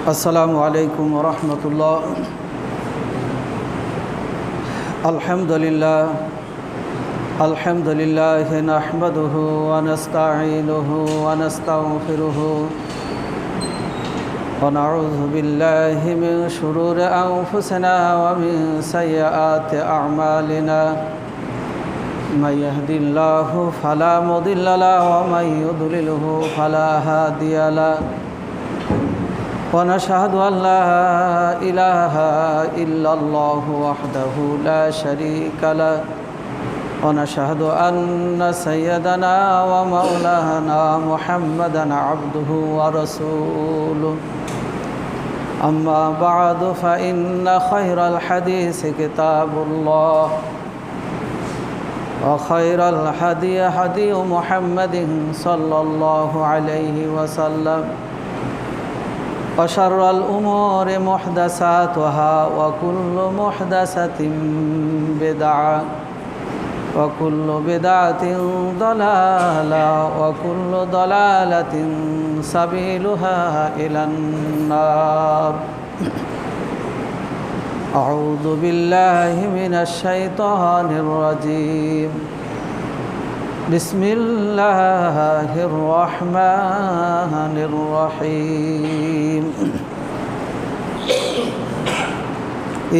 আসসালামু আলাইকুম ওয়া রাহমাতুল্লাহ। আলহামদুলিল্লাহ নাহমাদুহু ওয়া নাস্তাঈনুহু ওয়া নাস্তাগফিরুহু ওয়া নাউযু বিল্লাহি মিন শুরুরি আনফুসিনা ওয়া মিন সাইয়্যাতি আ'মালিনা। মান ইয়াহদিল্লাহু ফালা মুদিল্লা লাহু ওয়া মান ইউদ্লিলহু ফালা হাদিয়া লাহু। ونشهد أن لا إله إلا الله وحده لا شريك له ونشهد أن سيدنا ومولانا محمدا عبده ورسوله. أما بعد فإن خير الحديث كتاب الله وخير الهدي هدي محمد صلى الله عليه وسلم وشر الأمور محدثاتها وكل محدثة بدعة وكل بدعة ضلالة وكل ضلالة سبيلها إلى النار. أعوذ بالله من الشيطان الرجيم. بسم الله الرحمن الرحيم.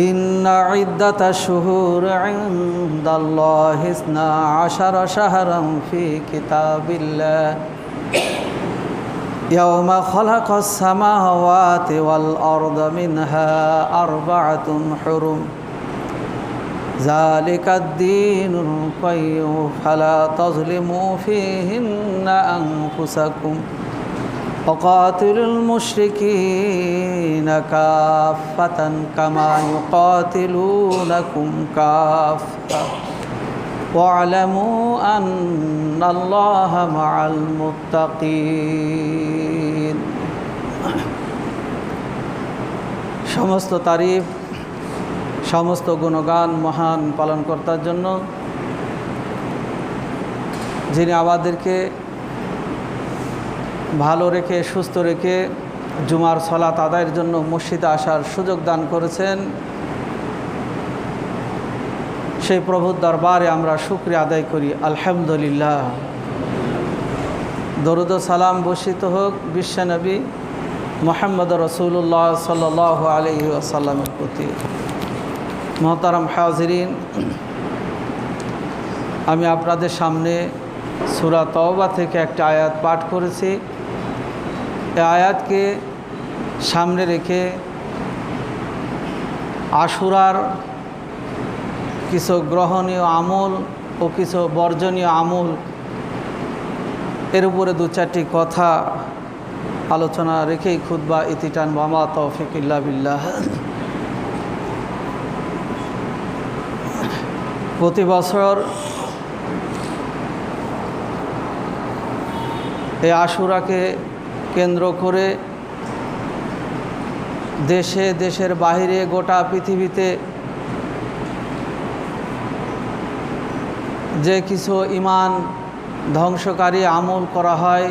إن عدة الشهور عند الله 12 شهرا في كتاب الله يوم خلق السماوات والأرض منها 4 حرم ذلك الدين القيم فلا تظلموا فيهن أنفسكم وقاتلوا المشركين كافة كما يقاتلونكم كافة واعلموا أن الله مع المتقين. সমস্ত তারিফ সমস্ত গুণগান মহান পালনকর্তার জন্য, যিনি আমাদেরকে ভালো রেখে সুস্থ রেখে জুমার সালাত আদায়ের জন্য মসজিদে আসার সুযোগ দান করেছেন। সেই প্রভুর দরবারে আমরা শুকরিয়া আদায় করি, আলহামদুলিল্লাহ। দরুদ ও সালাম বর্ষিত হোক বিশ্বনবী মুহাম্মদ রাসূলুল্লাহ সাল্লাল্লাহু আলাইহি ওয়াসাল্লামের প্রতি। মোহতারাম হাজিরিন, আমি আপনাদের সামনে সূরা তওবা থেকে একটা আয়াত পাঠ করেছি। এই আয়াতকে সামনে রেখে আশুরার কিছু গ্রহণীয় আমল ও কিছু বর্জনীয় আমল, এর উপরে 2-4টি কথা আলোচনা রেখেই খুতবা ইতিটান ওয়ামা তৌফিক ইল্লা বিল্লাহ। প্রতি বছর এই আশুরাকে কেন্দ্র করে দেশে দেশের বাহিরে গোটা পৃথিবীতে যে কিছু ঈমান ধ্বংসকারী আমল করা হয়,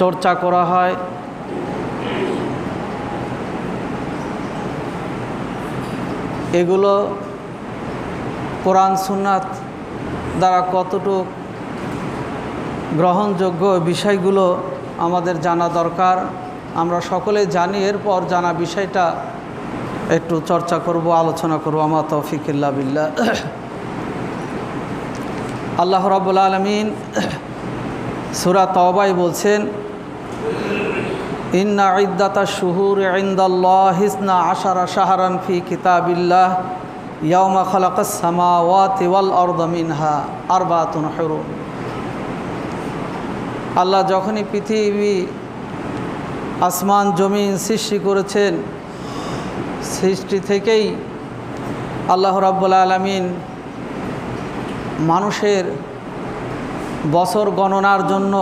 চর্চা করা হয়, এগুলো কোরআন সুন্নাত দ্বারা কতটুকু গ্রহণযোগ্য বিষয়গুলো আমাদের জানা দরকার। আমরা সকলে জানি, এরপর জানা বিষয়টা একটু চর্চা করব, আলোচনা করব। আমা তৌফিক ইল্লা বিল্লাহ। আল্লাহ রাব্বুল আলামিন সূরা তওবায় বলছেন, ইন্না ইদ্দাতাশ শুহুরি ইনদাল্লাহি 12 শাহরান ফি কিতাবিল্লাহ ইয়াওমা খালাকাস সামাওয়াতি ওয়াল আরদা মিনহা 4 হুরুম। আল্লাহ যখনই পৃথিবী আসমান জমিন সৃষ্টি করেছেন, সৃষ্টি থেকেই আল্লাহ রাব্বুল আলামিন মানুষের বছর গণনার জন্য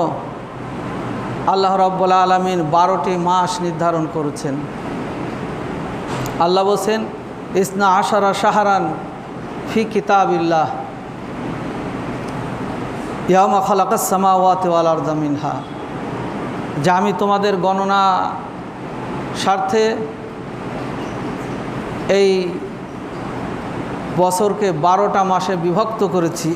আল্লাহ রাব্বুল আলামিন 12টি মাস নির্ধারণ করেছেন। আল্লাহ বলছেন, 12 শাহরান ফি কিতাবিল্লাহ ইয়াওমা খালাকাস সামাওয়াতি ওয়াল আরদা মিনহা, যে আমি তোমাদের গণনা স্বার্থে এই বছরকে 12টা মাসে বিভক্ত করেছি।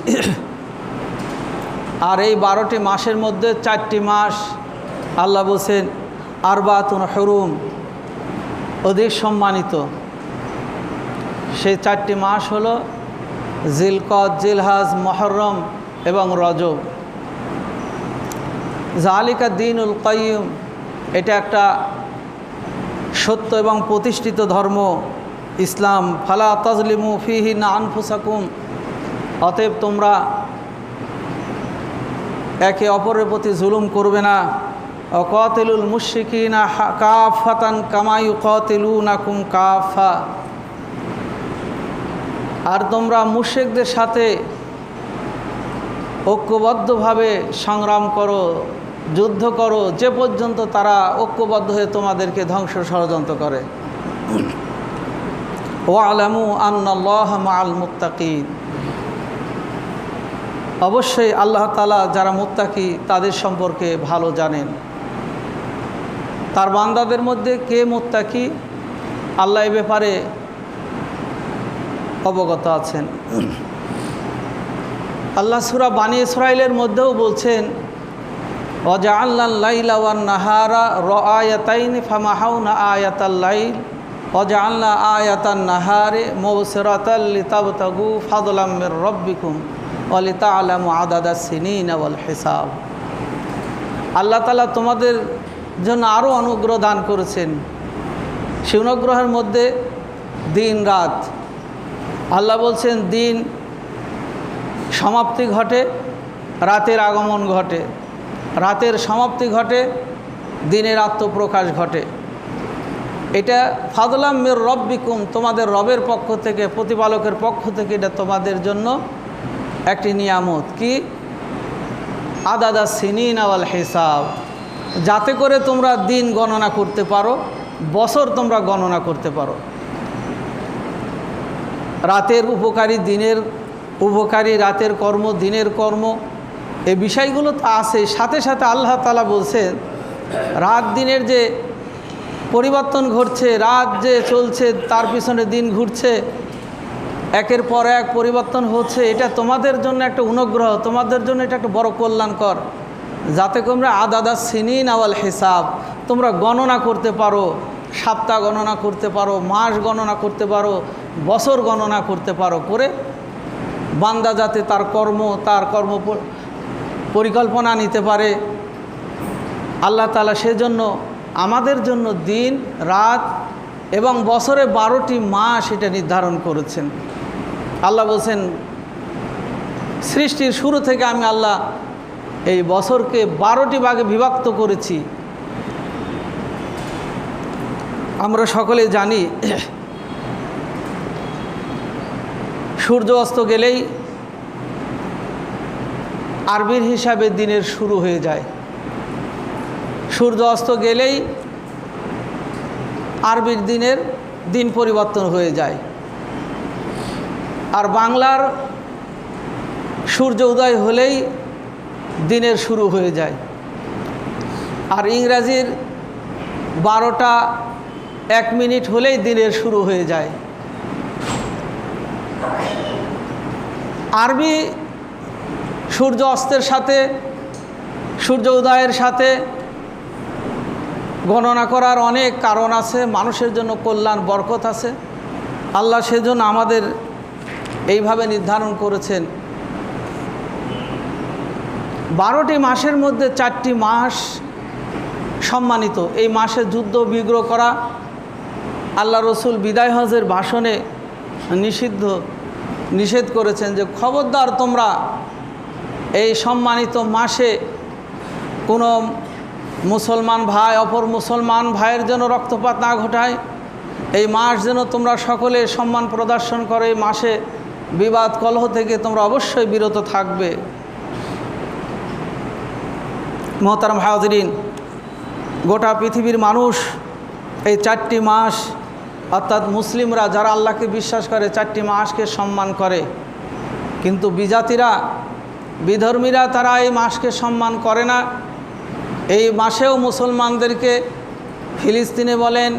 আর এই 12টি মাসের মধ্যে 4টি মাস আল্লাহ বলছেন আরবাতুন হুরুম, অধিক সম্মানিত। সেই 4টি মাস হলো জিলকদ, জিলহাজ, মুহররম এবং রজব। যালিকা দীনুল কাইয়্যিম, এটা একটা সত্য এবং প্রতিষ্ঠিত ধর্ম ইসলাম। ফালা তাজলিমু ফিহিন্না আনফুসাকুম, অতএব তোমরা একে অপরের প্রতি জুলুম করবে না। ওয়াকাতিলুল মুশরিকিনা কাফাতান কামা ইউকাতিলুনাকুম কাফা, আর তোমরা মুশরিকদের সাথে ঐক্যবদ্ধভাবে সংগ্রাম করো, যুদ্ধ করো, যে পর্যন্ত তারা ঐক্যবদ্ধ হয়ে তোমাদেরকে ধ্বংস ষড়যন্ত্র করে। ওয়ালামু আন্নাল্লাহা মাআল মুত্তাকিন, অবশ্যই আল্লাহ তাআলা যারা মুত্তাকি তাদের সম্পর্কে ভালো জানেন। তার বান্দাদের মধ্যে কে মুত্তাকি আল্লাহ এ ব্যাপারে অবগত আছেন। আল্লাহ সূরা বানী ইসরাঈলের মধ্যেও বলছেন ওয়াজআলনাল লাইলা ওয়ান নাহারা রাআয়াতাইনি ফামাহাউনা আয়াতাল লাইল ওয়াজআলনা আয়াতান নাহারি মুবসিরাতাল লিতাবতাগু ফাদলাম মির রাব্বিকুম ওয়া লিতা'লামু আদাদাস সিনিনা ওয়াল হিসাব। আল্লাহ তাআলা তোমাদের জন্য আরও অনুগ্রহ দান করেছেন। সেই অনুগ্রহের মধ্যে দিন রাত। আল্লাহ বলছেন দিন সমাপ্তি ঘটে, রাতের আগমন ঘটে, রাতের সমাপ্তি ঘটে, দিনের আত্মপ্রকাশ ঘটে। এটা ফাদলাম মির রব্বিকুম, তোমাদের রবের পক্ষ থেকে, প্রতিপালকের পক্ষ থেকে এটা তোমাদের জন্য একটি নিয়ামত। কি? আদাদা সিনিনা ওয়াল হিসাব, যাতে করে তোমরা দিন গণনা করতে পারো, বছর তোমরা গণনা করতে পারো। রাতের উপকারী, দিনের উপকারী, রাতের কর্ম, দিনের কর্ম, এই বিষয়গুলো তো আছে। সাথে সাথে আল্লাহ তাআলা বলছেন রাত দিনের যে পরিবর্তন ঘটছে, রাত যে চলছে তার পিছনে দিন ঘুরছে, একের পর এক পরিবর্তন হচ্ছে, এটা তোমাদের জন্য একটা অনুগ্রহ, তোমাদের জন্য এটা একটা বড় কল্যাণকর, যাতে তোমরা আদাদা সিনিন ওয়াল হিসাব, তোমরা গণনা করতে পারো, সপ্তাহ গণনা করতে পারো, মাস গণনা করতে পারো, বছর গণনা করতে পারো, করে বান্দা যাতে তার কর্ম পরিকল্পনা নিতে পারে। আল্লাহ তাআলা সেজন্য আমাদের জন্য দিন রাত এবং বছরে 12টি মাস এটা নির্ধারণ করেছেন। আল্লাহ বলছেন সৃষ্টির শুরু থেকে আমি আল্লাহ এই বছরকে 12টি ভাগে বিভক্ত করেছি। আমরা সকলে জানি সূর্য অস্ত গেলেই আরবির হিসাবে দিনের শুরু হয়ে যায়। সূর্য অস্ত গেলেই আরবির দিন পরিবর্তন হয়ে যায়। আর বাংলার সূর্য উদয় হলেই দিনের শুরু হয়ে যায়। আর ইংরাজির 12টা 1 মিনিট হলেই দিনের শুরু হয়ে যায়। আরবি সূর্য অস্তের সাথে সূর্য উদয়ের সাথে গণনা করার অনেক কারণ আছে, মানুষের জন্য কল্যাণ বরকত আছে। আল্লাহ সেজন্য আমাদের এইভাবে নির্ধারণ করেছেন। 12টি মাসের মধ্যে 4টি মাস সম্মানিত। এই মাসে যুদ্ধ বিগ্রহ করা আল্লাহ রসুল বিদায় হজের ভাষণে নিষেধ করেছেন যে খবরদার তোমরা এই সম্মানিত মাসে কোনো মুসলমান ভাই অপর মুসলমান ভাইয়ের যেন রক্তপাত না ঘটায়। এই মাস যেন তোমরা সকলে সম্মান প্রদর্শন করে। এই মাসে বিবাদ কলহ থেকে তোমরা অবশ্যই বিরত থাকবে। মোহতারাম হাজরিন, গোটা পৃথিবীর মানুষ এই 4টি মাস, অর্থাৎ মুসলিমরা যারা আল্লাহকে বিশ্বাস করে 4টি মাসকে সম্মান করে, কিন্তু বিজাতিরা, বিধর্মীরা তারা এই মাসকে সম্মান করে না। এই মাসেও মুসলমানদেরকে ফিলিস্তিনে বলেন,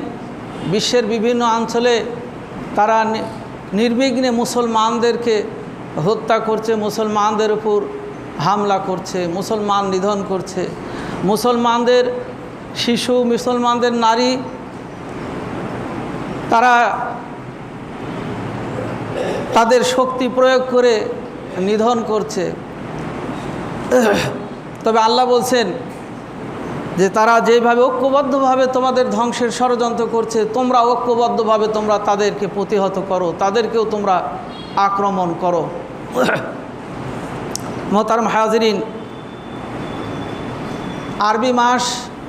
বিশ্বের বিভিন্ন অঞ্চলে তারা নির্বিঘ্নে মুসলমানদেরকে হত্যা করছে, মুসলমানদের উপর হামলা করছে, মুসলমান নিধন করছে, মুসলমানদের শিশু, মুসলমানদের নারী তারা তাদের শক্তি প্রয়োগ করে নিধন করছে। তবে আল্লাহ বলছেন যে তারা যেভাবে ঐক্যবদ্ধভাবে তোমাদের ধ্বংসের ষড়যন্ত্র করছে, তোমরা ঐক্যবদ্ধভাবে তোমরা তাদেরকে প্রতিহত করো, তাদেরকেও তোমরা আক্রমণ করো। মোহতারাম হাজিরিন, আরবি মাস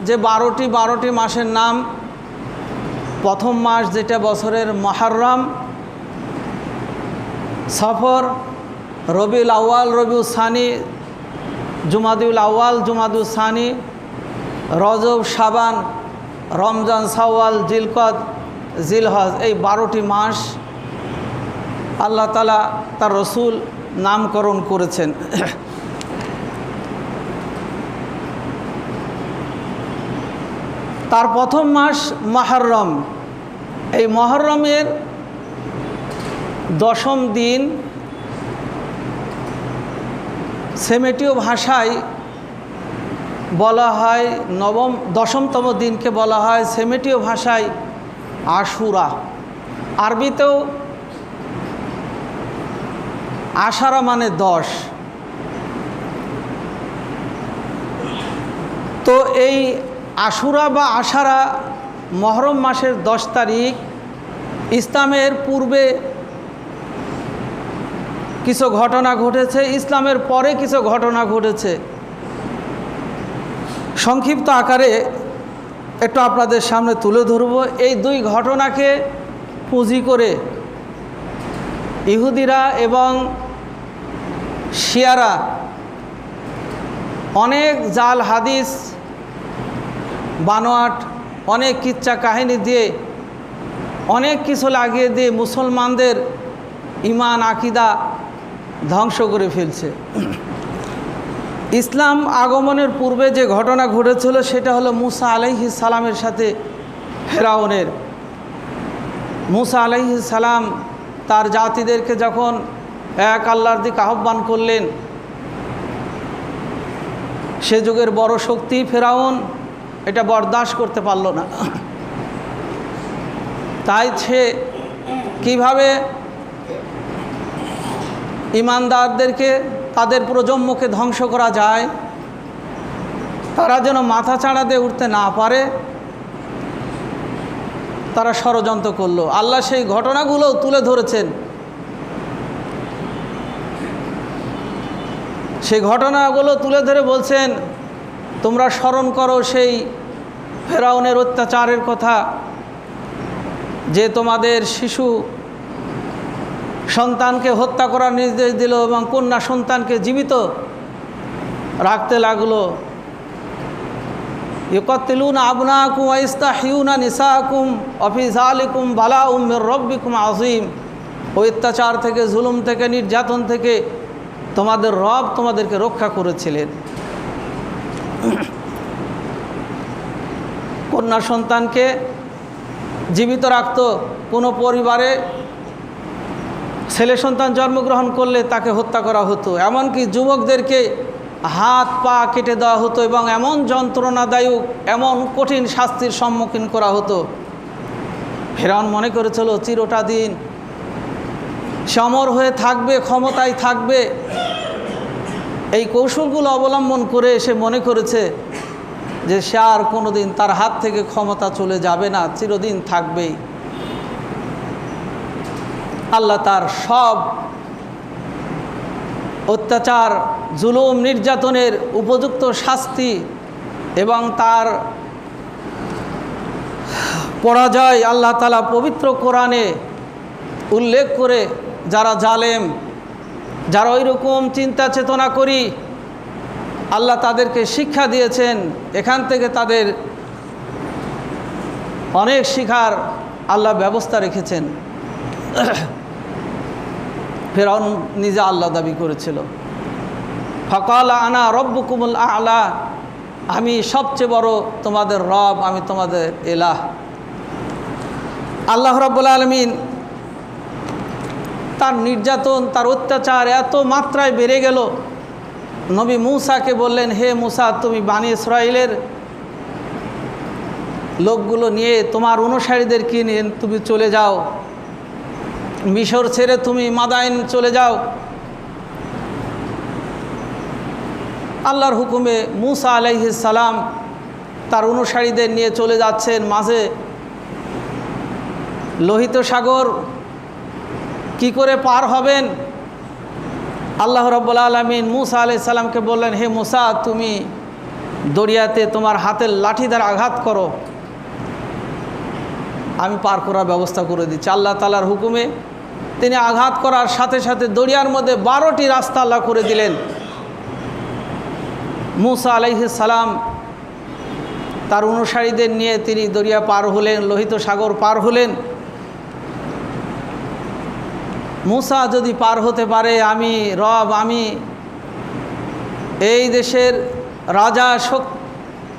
যে 12টি মাসের নাম, প্রথম মাস যেটা বছরের মুহররম, সফর, রবিউল আউয়াল, রবিউল সানি, জুমাদুল আউয়াল, জুমাদুল সানি, রজব, শাবান, রমজান, শাওয়াল, জিলকদ, জিলহজ, এই 12টি মাস আল্লাহ তাআলা তার রসুল নামকরণ করেছেন। তার প্রথম মাস মুহররম। এই মুহররমের 10ম দিন সেমেটীয় ভাষায় বলা হয়, 10তম দিনকে বলা হয় সেমেটীয় ভাষায় আশুরা। আরবিতেও আশারা মানে 10। তো এই আশুরা বা আশারা মুহররম মাসের 10 তারিখ, ইসলামের পূর্বে কিছু ঘটনা ঘটেছে, ইসলামের পরে কিছু ঘটনা ঘটেছে। সংক্ষিপ্ত আকারে একটু আপনাদের সামনে তুলে ধরব। এই 2 ঘটনাকে পুঁজি করে ইহুদিরা এবং শিয়ারা অনেক জাল হাদিস, বানোয়াট, অনেক কিচ্ছা কাহিনী দিয়ে, অনেক কিছু লাগিয়ে দিয়ে মুসলমানদের ঈমান আকীদা ধ্বংস করে ফেলছে। ইসলাম আগমনের পূর্বে যে ঘটনা ঘটেছিল সেটা হলো মুসা আলাইহিস সালামের সাথে ফেরাউনের। মুসা আলাইহিস সালাম তার জাতিদেরকে যখন এক আল্লাহর দিকে আহ্বান করলেন, সে যুগের বড় শক্তি ফেরাউন এটা বরদাস্ত করতে পারল না। তাই সে কিভাবে ঈমানদারদেরকে, তাদের প্রজন্মকে ধ্বংস করা যায়, তারা যেন মাথা চাড়া দিয়ে উঠতে না পারে, তারা ষড়যন্ত্র করলো। আল্লাহ সেই ঘটনাগুলো তুলে ধরেছেন। সেই ঘটনাগুলো তুলে ধরে বলছেন, তোমরা স্মরণ করো সেই ফেরাউনের অত্যাচারের কথা, যে তোমাদের শিশু সন্তানকে হত্যা করার নির্দেশ দিল এবং কন্যা সন্তানকে জীবিত রাখতে লাগলো। ইউকাতিলুনা আবনাকুম ওয়া ইস্তাহিয়ুনা নিসাকুম ওয়া ফি যালিকুম বালাউম মির রাব্বিকুম আযীম। ওই অত্যাচার থেকে, জুলুম থেকে, নির্যাতন থেকে তোমাদের রব তোমাদেরকে রক্ষা করেছিলেন। কন্যা সন্তানকে জীবিত রাখত। কোনো পরিবারে ছেলে সন্তান জন্মগ্রহণ করলে তাকে হত্যা করা হতো, এমনকি যুবকদেরকে হাত পা কেটে দেওয়া হতো এবং এমন যন্ত্রণাদায়ক, এমন কঠিন শাস্তির সম্মুখীন করা হতো। ফেরাউন মনে করেছিল চিরটা দিন সে অমর হয়ে থাকবে, ক্ষমতায় থাকবে। এই কৌশলগুলো অবলম্বন করে সে মনে করেছে যে সে আর কোনো দিন তার হাত থেকে ক্ষমতা চলে যাবে না, চিরদিন থাকবেই। আল্লাহ তার সব অত্যাচার, জুলুম, নির্যাতনের উপযুক্ত শাস্তি এবং তার পরাজয় আল্লাহ তাআলা পবিত্র কোরআনে উল্লেখ করে, যারা জালেম, যারা ওই রকম চিন্তা চেতনা করি, আল্লাহ তাদেরকে শিক্ষা দিয়েছেন। এখান থেকে তাদের অনেক শিখার আল্লাহ ব্যবস্থা রেখেছেন। ফেরাউন নিজে আল্লাহ দাবি করেছিল, ফাকালা আনা রব্বুকুমুল আ'লা, আমি সবচেয়ে বড় তোমাদের রব, আমি তোমাদের ইলাহ। আল্লাহ রাব্বুল আলামিন তার নির্যাতন, তার অত্যাচার এত মাত্রায় বেড়ে গেল, নবী মূসাকে বললেন, হে মূসা, তুমি বনী ইসরাইলের লোকগুলো নিয়ে, তোমার অনুসারীদেরকে নিয়ে তুমি চলে যাও, মিশর ছেড়ে তুমি মাদায়েন চলে যাও। আল্লাহর হুকুমে মূসা আলাইহিস সালাম তার অনুসারীদের নিয়ে চলে যাচ্ছেন। মাঝে লোহিত সাগর কি করে পার হবেন? আল্লাহ রাব্বুল আলামিন মূসা আলাইহিস সালামকে বললেন, হে মূসা, তুমি দরিয়াতে তোমার হাতের লাঠি দ্বারা আঘাত করো, আমি পার করার ব্যবস্থা করে দিচ্ছি। আল্লাহ তাআলার হুকুমে তিনি আঘাত করার সাথে সাথে দরিয়ার মধ্যে 12টি রাস্তা আল্লাহ করে দিলেন। মূসা আলাইহিস সালাম তার অনুসারীদের নিয়ে তিনি দরিয়া পার হলেন, লোহিত সাগর পার হলেন। মূসা যদি পার হতে পারে, আমি রব, আমি এই দেশের রাজা,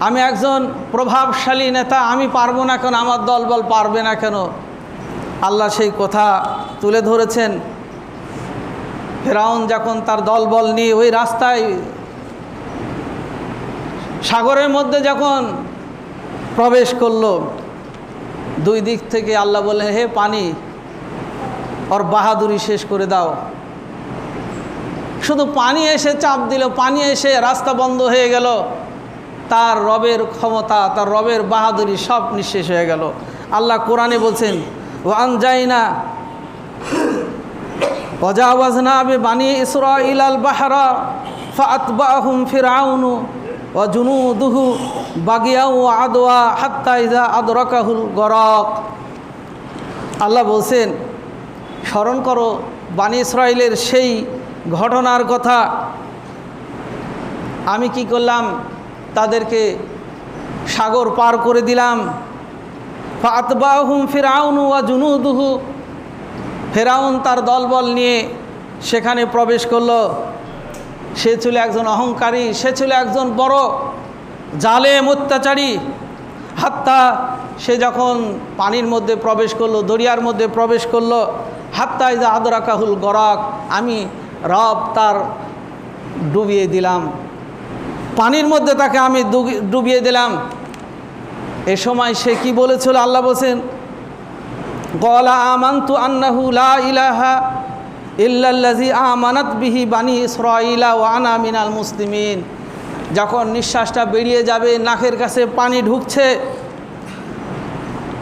আমি একজন প্রভাবশালী নেতা, আমি পারবো না কেন? আমার দলবল পারবে না কেন? আল্লাহ সেই কথা তুলে ধরেছেন। ফেরাউন যখন তার দলবল নিয়ে ওই রাস্তায় সাগরের মধ্যে যখন প্রবেশ করলো, দুই দিক থেকে আল্লাহ বললেন, হে পানি, ওর বাহাদুরি শেষ করে দাও। শুধু পানি এসে চাপ দিল, পানি এসে রাস্তা বন্ধ হয়ে গেল, তার রবের ক্ষমতা, তার রবের বাহাদুরি সব নিঃশেষ হয়ে গেল। আল্লাহ কোরআনে বলছেন, ওয়ানজাইনা ওয়াজাওয়াজনা বিবানি ইসরাঈলাল বাহরা ফাআতবাহুম ফিরআউনু ওয়া জুনুদুহু বাগিয়া ওয়া আদওয়া হাত্তা ইযা আদরাকাহুল গরাক। আল্লাহ বলছেন, স্মরণ করো বনী ইসরাঈলের সেই ঘটনার কথা। আমি কি করলাম? তাদেরকে সাগর পার করে দিলাম। ফাআতবাহুম ফিরআউনু ওয়া জুনুদুহু, ফেরাউন তার দলবল নিয়ে সেখানে প্রবেশ করলো। সে ছিল একজন অহংকারী, সে ছিল একজন বড় জালেম, অত্যাচারী। হাত্তা, সে যখন পানির মধ্যে প্রবেশ করলো, দরিয়ার মধ্যে প্রবেশ করলো, হাত্তা ইযা আদরাকাহুল গরাক, আমি রব তার ডুবিয়ে দিলাম, পানির মধ্যে তাকে আমি ডুবিয়ে দিলাম। এ সময় সে কি বলেছিল? আল্লাহ বলছেন, ক্বালা আমানতু আন্নাহু লা ইলাহা ইল্লাল্লাযী আমানাত বিহি বানী ইসরাঈলা ওয়া আনা মিনাল মুসলিমিন। যখন নিঃশ্বাসটা বেরিয়ে যাবে, নাকের কাছে পানি ঢুকছে,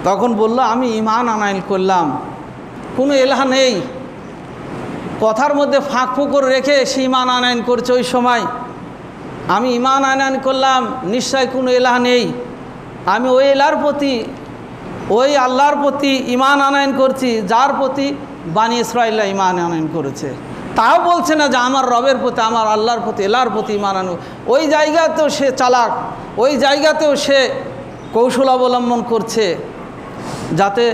তখন বলল, আমি ঈমান আনয়ন করলাম, কোনো ইলাহ নেই। কথার মধ্যে ফাঁক ফোকর রেখে সে ঈমান আনয়ন করছে। ওই সময় আমি ঈমান আনয়ন করলাম, নিশ্চয় কোনো ইলাহ নেই, আমি ওই ইলাহর প্রতি, ওই আল্লাহর প্রতি ঈমান আনয়ন করছি যার প্রতি বনী ইসরাঈলরা ঈমান আনয়ন করেছে। তাও বলছে না যে আমার রবের প্রতি, আমার আল্লাহর প্রতি, ইলাহর প্রতি ঈমান আনো। ওই জায়গাতেও সে চালাক, ওই জায়গাতেও সে কৌশল অবলম্বন করছে যাতে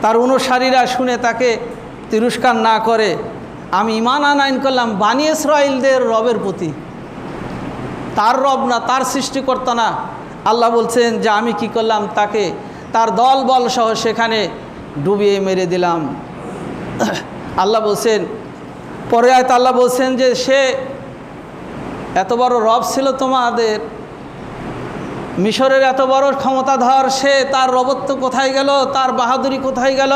তার অনুসারীরা শুনে তাকে তিরস্কার না করে। আমি ঈমান আনয়ন করলাম বনী ইসরাঈলদের রবের প্রতি, তার রব না, তার সৃষ্টিকর্তা না। আল্লাহ বলছেন যে আমি কি করলাম? তাকে তার দল বল সহ সেখানে ডুবিয়ে মেরে দিলাম। আল্লাহ বলছেন, পরে আয়াতে আল্লাহ বলছেন যে সে এত বড় রব ছিল তোমাদের, মিশরের এত বড় ক্ষমতাধর, সে তার রবত্ব কোথায় গেল? তার বাহাদুরি কোথায় গেল?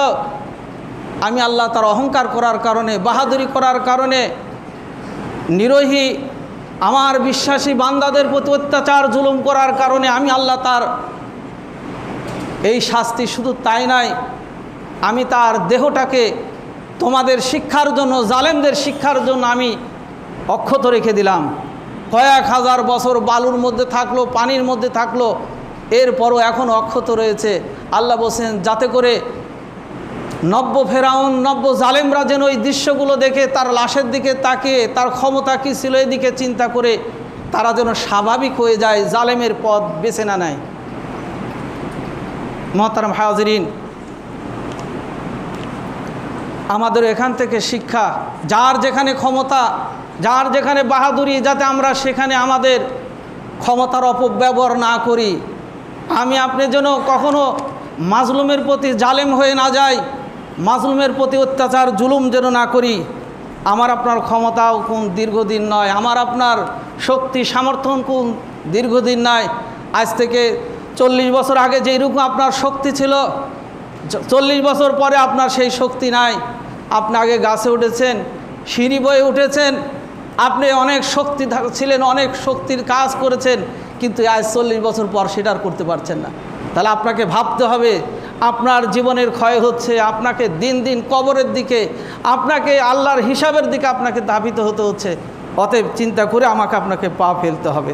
আমি আল্লাহ তার অহংকার করার কারণে, বাহাদুরি করার কারণে, নিরোহী আমার বিশ্বাসী বান্দাদের প্রতি অত্যাচার জুলুম করার কারণে আমি আল্লাহ তার এই শাস্তি। শুধু তাই নয়, আমি তার দেহটাকে তোমাদের শিক্ষার জন্য, জালেমদের শিক্ষার জন্য আমি অক্ষত রেখে দিলাম। কয়েক হাজার বছর বালুর মধ্যে থাকলো, পানির মধ্যে থাকলো, এরপরও এখন অক্ষত রয়েছে। আল্লাহ বলছেন যাতে করে নব্য ফেরাউন, নব্য জালেমরা যেন ওই দৃশ্যগুলো দেখে তার লাশের দিকে তাকিয়ে তার ক্ষমতা কী ছিল এদিকে চিন্তা করে তারা যেন স্বাভাবিক হয়ে যায়, জালেমের পথ বেছে না নেয়। মোহতারাম হাজিরিন, আমাদের এখান থেকে শিক্ষা, যার যেখানে ক্ষমতা, যার যেখানে বাহাদুরি, যাতে আমরা সেখানে আমাদের ক্ষমতার অপব্যবহার না করি, আমি আপনি যেন কখনো মাজলুমের প্রতি জালেম হয়ে না যাই, মাজলুমের প্রতি অত্যাচার জুলুম যেন না করি। আমার আপনার ক্ষমতাও কোন দীর্ঘদিন নয়, আমার আপনার শক্তি সামর্থ্য কোন দীর্ঘদিন নয়। আজ থেকে 40 বছর আগে যেইরকম আপনার শক্তি ছিল, 40 বছর পরে আপনার সেই শক্তি নাই। আপনি আগে গাছে উঠেছেন, সিঁড়ি বয়ে উঠেছেন, আপনি অনেক শক্তি ছিলেন, অনেক শক্তির কাজ করেছেন, কিন্তু আজ 40 বছর পর সেটা আর করতে পারছেন না। তাহলে আপনাকে ভাবতে হবে আপনার জীবনের ক্ষয় হচ্ছে, আপনাকে দিন দিন কবরের দিকে, আপনাকে আল্লাহর হিসাবের দিকে আপনাকে ধাবিত হতে হচ্ছে। অতএব চিন্তা করে আমাকে আপনাকে পা ফেলতে হবে।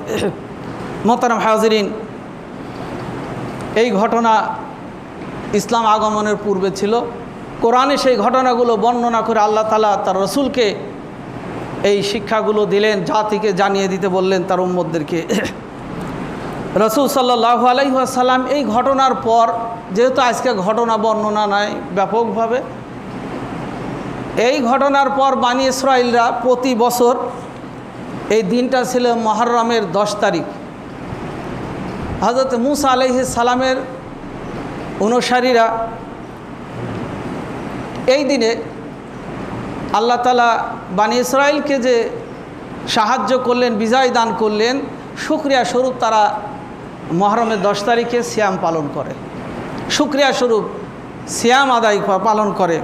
মোহতারাম হাজিরিন, এই ঘটনা ইসলাম আগমনের পূর্বে ছিল। কোরআনে সেই ঘটনাগুলো বর্ণনা করে আল্লাহ তাআলা তার রসুলকে এই শিক্ষাগুলো দিলেন, জাতিকে জানিয়ে দিতে বললেন তার উম্মতদেরকে। রসুল সাল্লাল্লাহু আলাইহি ওয়াসাল্লাম এই ঘটনার পর, যেহেতু আজকে ঘটনা বর্ণনা নাই ব্যাপকভাবে, এই ঘটনার পর বনী ইসরাঈলরা প্রতি বছর এই দিনটা ছিল মুহররমের 10 তারিখ। হযরত মূসা আলাইহিস সালামের অনুসারীরা এই দিনে আল্লাহ তাআলা বনী ইসরাঈলকে যে সাহায্য করলেন, বিজয় দান করলেন, শুকরিয়া স্বরূপ তারা মুহররমের 10 তারিখে সিয়াম পালন করে, শুকরিয়া স্বরূপ সিয়াম আদায় পালন করে।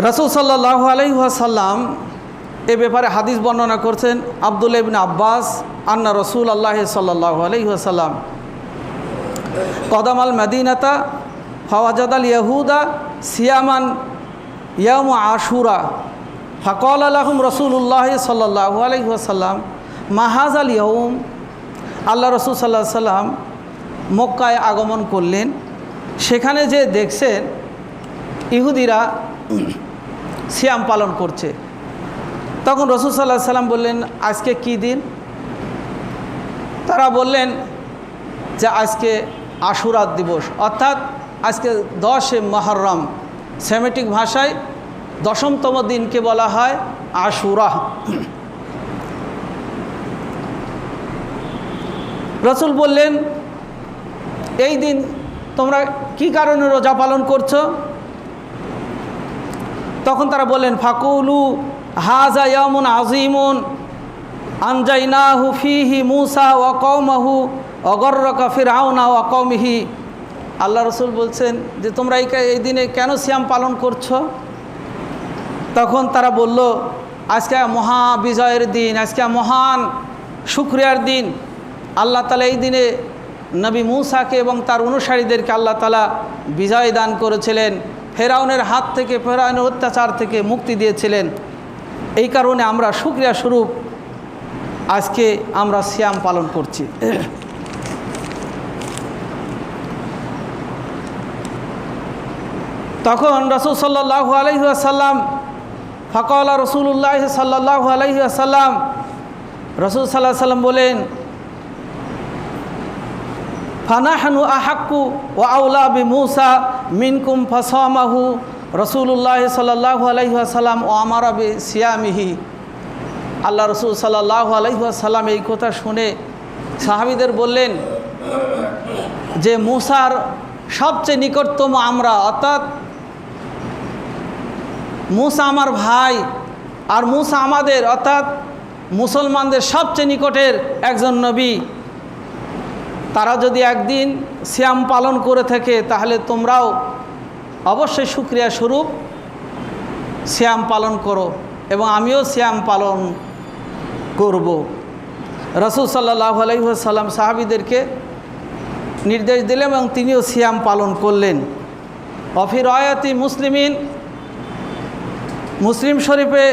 রাসূল সাল্লাল্লাহু আলাইহি ওয়াসাল্লাম এ ব্যাপারে হাদিস বর্ণনা করছেন। আব্দুল্লাহ ইবনে আব্বাস আন্না রাসূলুল্লাহ সাল্লাল্লাহু আলাইহি ওয়াসাল্লাম কদামাল মদিনাতা ফাওয়াজাদাল ইয়াহুদা সিয়ামান ইয়াউম আশুরা ফাকালা লাহুম রাসূলুল্লাহ সাল্লাল্লাহু আলাইহি ওয়াসাল্লাম মা হাযাল ইয়াউম। আল্লাহ রাসূল সাল্লাল্লাহু আলাইহি ওয়াসাল্লাম মক্কায় আগমন করলেন, সেখানে যে দেখছেন ইহুদিরা সিয়াম পালন করছে। তখন রাসূল সাল্লাল্লাহু আলাইহি ওয়াসাল্লাম বললেন, আজকে কি দিন? তারা বললেন যে আজকে আশুরা দিবস, অর্থাৎ আজকে 10 মুহররম। সেমেটিক ভাষায় 10তম দিনকে বলা হয় আশুরা। রাসূল বললেন, এই দিন তোমরা কি কারণে রোজা পালন করছো? তখন তারা বললেন, ফাকুলু হাযা ইয়াউমুন আযীমুন আনজাইনাহু ফীহি মূসা ওয়া কওমাহু ওয়া গররাকা ফিরআউনা ওয়া কওমিহি। আল্লাহ রাসূল বলছেন যে তোমরা এই দিনে কেন সিয়াম পালন করছো? তখন তারা বলল, আজকে মহা বিজয়ের দিন, আজকে মহান শুকরিয়ার দিন। আল্লাহ তাআলা এই দিনে নবী মূসাকে এবং তার অনুসারীদেরকে আল্লাহ তাআলা বিজয় দান করেছিলেন, ফেরাউনের হাত থেকে, ফেরাউনের অত্যাচার থেকে মুক্তি দিয়েছিলেন। এই কারণে আমরা শুকরিয়া স্বরূপ আজকে আমরা সিয়াম পালন করছি। তখন রাসূল সাল্লাল্লাহু আলাইহি ওয়াসাল্লাম ফাকালা রাসূলুল্লাহ সাল্লাল্লাহু আলাইহি ওয়াসাল্লাম, রাসূল সাল্লাল্লাহু আলাইহি ওয়াসাল্লাম বলেন, ফানাহনু আহাক্কু ওয়া আউলা বিমূসা মিনকুম ফাসামাহু রাসূলুল্লাহ সাল্লাল্লাহু আলাইহি ওয়াসাল্লাম ও আমারা বিসিয়ামিহি। আল্লাহ রাসূল সাল্লাল্লাহু আলাইহি ওয়াসাল্লাম এই কথা শুনে সাহাবীদের বললেন যে মূসার সবচেয়ে নিকটতম আমরা, অর্থাৎ মূসা আমার ভাই আর মূসা আমাদের, অর্থাৎ মুসলমানদের সবচেয়ে নিকটের একজন নবী। তারা যদি একদিন সিয়াম পালন করে থাকে তাহলে তোমরাও অবশ্যই শুকরিয়া স্বরূপ সিয়াম পালন করো এবং আমিও সিয়াম পালন করব। রাসূল সাল্লাল্লাহু আলাইহি ওয়াসাল্লাম সাহাবীদেরকে নির্দেশ দিলেন এবং তিনিও সিয়াম পালন করলেন। অফি রায়াতি মুসলিমিন, মুসলিম শরীফে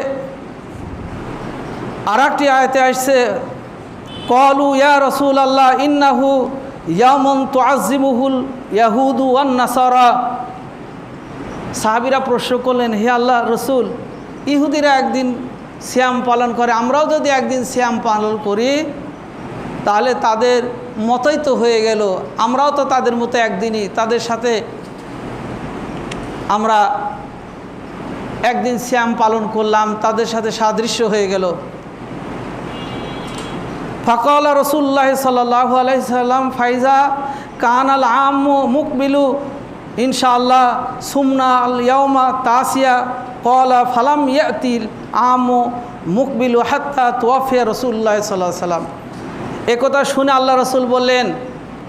আর একটি আয়াতে আসছে, ক্বালু ইয়া রাসূলাল্লাহ ইন্নাহু ইয়াউমুন তুআজ্জিমুহুল ইয়াহুদু ওয়ান নাসারা। সাহাবীরা প্রশ্ন করলেন, হে আল্লাহ রসুল, ইহুদিরা একদিন সিয়াম পালন করে, আমরাও যদি একদিন সিয়াম পালন করি তাহলে তাদের মতোই তো হয়ে গেল, আমরাও তো তাদের মতো একদিনই, তাদের সাথে আমরা একদিন সিয়াম পালন করলাম, তাদের সাথে সাদৃশ্য হয়ে গেল। ফাকালা রাসূলুল্লাহ সাল্লাল্লাহু আলাইহি সাল্লাম ফাইজা কানাল আমু মুকবিলু ইনশাআল্লাহ সুমনা আল ইয়াউমা তাসিয়া ক্বালা ফালাম ইয়াতিল আমু মুকবিলু হাত্তা তুওয়াফিয়া রাসূলুল্লাহ সাল্লাল্লাহু আলাইহি সাল্লাম। একথা শুনে আল্লাহ রাসূল বললেন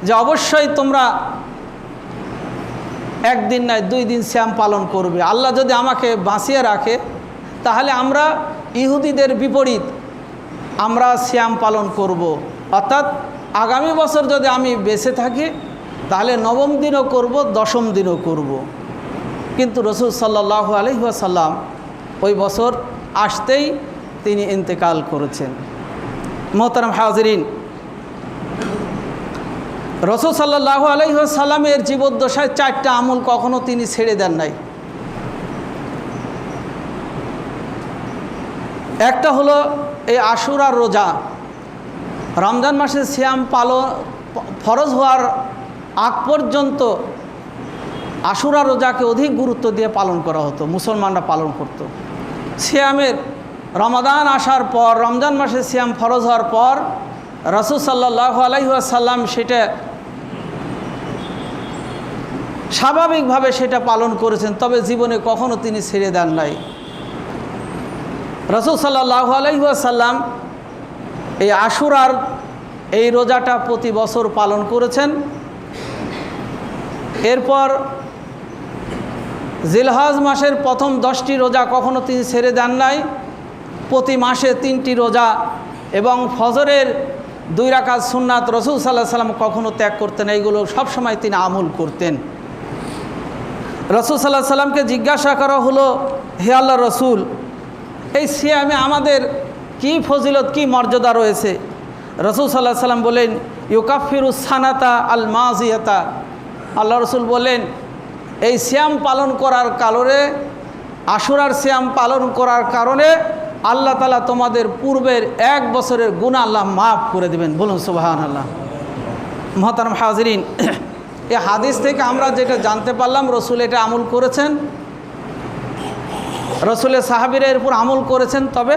যে অবশ্যই তোমরা একদিন নয় 2 দিন সিয়াম পালন করবে। আল্লাহ যদি আমাকে বাঁচিয়ে রাখে তাহলে আমরা ইহুদিদের বিপরীত আমরা সিয়াম পালন করব। অর্থাৎ আগামী বছর যদি আমি বেঁচে থাকি তাহলে 9ম দিনও করব, 10ম দিনও করব। কিন্তু রাসূল সাল্লাল্লাহু আলাইহি ওয়াসাল্লাম ওই বছর আসতেই তিনি ইন্তেকাল করেছেন। মোহতারাম হাজিরিন, রাসূল সাল্লাল্লাহু আলাইহি ওয়াসাল্লামের জীবদ্দশায় 4টা আমল কখনো তিনি ছেড়ে দেন নাই। একটা হলো এই আশুরার রোজা। রমজান মাসে সিয়াম পালন ফরজ হওয়ার আগ পর্যন্ত আশুরা রোজাকে অধিক গুরুত্ব দিয়ে পালন করা হতো, মুসলমানরা পালন করত। সিয়ামের রমাদান আসার পর, রমজান মাসে সিয়াম ফরজ হওয়ার পর রাসূল সাল্লাল্লাহু আলাইহি ওয়াসাল্লাম সেটা স্বাভাবিকভাবে সেটা পালন করেছেন, তবে জীবনে কখনো তিনি ছেড়ে দেন নাই। রাসূল সাল্লাল্লাহু আলাইহি ওয়াসাল্লাম এই আশুরার এই রোজাটা প্রতি বছর পালন করেছেন। এরপর জিলহজ মাসের প্রথম 10টি রোজা কখনো তিনি ছেড়ে দেন নাই। প্রতি মাসে 3টি রোজা এবং ফজরের 2 রাকাত সুন্নাত রাসূল সাল্লাল্লাহু আলাইহি ওয়াসাল্লাম কখনো ত্যাগ করতেন। এইগুলো সবসময় তিনি আমল করতেন। রাসূল সাল্লাল্লাহু আলাইহি ওয়াসাল্লামকে জিজ্ঞাসা করা হলো, হে আল্লাহর রাসূল, এই সিয়ামে আমাদের কি ফজিলত, কি মর্যাদা রয়েছে? রাসূল সাল্লাল্লাহু আলাইহি ওয়াসাল্লাম বলেন, ইউকাফিরুস সানাতা আল মাজিয়াতা। আল্লাহ রাসূল বলেন, এই সিয়াম পালন করার কারণে, আশুরার সিয়াম পালন করার কারণে আল্লাহ তাআলা তোমাদের পূর্বের 1 বছরের গুনাহ আল্লাহ মাফ করে দেবেন। বলুন সুবহানাল্লাহ। মুহতারাম হাজিরিন, এই হাদিস থেকে আমরা যেটা জানতে পারলাম, রাসূল এটা আমল করেছেন, রাসূলের সাহাবীরা এর উপর আমল করেছেন। তবে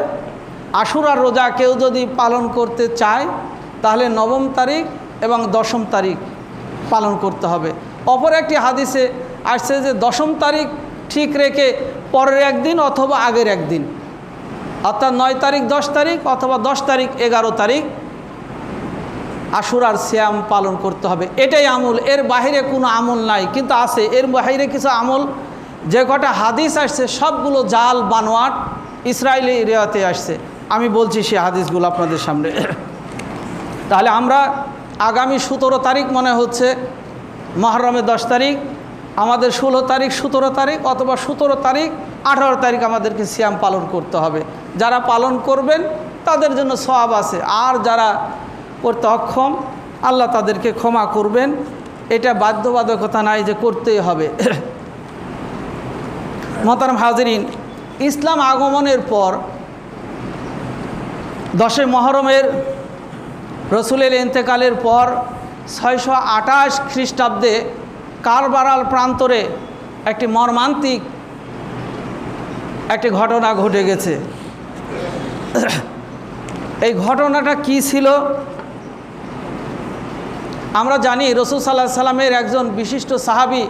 আশুরার রোজা কেউ যদি পালন করতে চায় তাহলে 9ম তারিখ এবং 10ম তারিখ পালন করতে হবে। অপর একটি হাদিসে আসছে যে 10ম তারিখ ঠিক রেখে পরের একদিন অথবা আগের একদিন, অর্থাৎ 9 তারিখ 10 তারিখ অথবা 10 তারিখ 11 তারিখ আশুরার সিয়াম পালন করতে হবে। এটাই আমল, এর বাইরে কোনো আমল নাই। কিন্তু আছে এর বাইরে কিছু আমল, যে কটা হাদিস আসছে সবগুলো জাল বানোয়াট ইসরায়েলি রিওয়াতে আসছে। আমি বলছি সেই হাদিসগুলো আপনাদের সামনে। তাহলে আমরা আগামী 17 তারিখ মনে হচ্ছে মুহররমের 10 তারিখ, আমাদের 16 তারিখ 17 তারিখ অথবা 17 তারিখ 18 তারিখ আমাদেরকে সিয়াম পালন করতে হবে। যারা পালন করবেন তাদের জন্য সওয়াব আছে, আর যারা করতে অক্ষম আল্লাহ তাদেরকে ক্ষমা করবেন। এটা বাধ্যবাধকতা নাই যে করতেই হবে। মোহতারাম হাজিরিন, ইসলাম আগমনের পর 10 মুহররমের রসুলের ইন্তেকালের পর 628 খ্রিস্টাব্দে কারবালার প্রান্তরে একটি মর্মান্তিক একটি ঘটনা ঘটে গেছে। এই ঘটনাটা কি ছিল? আমরা জানি রাসূল সাল্লাল্লাহু আলাইহি সাল্লামের একজন বিশিষ্ট সাহাবী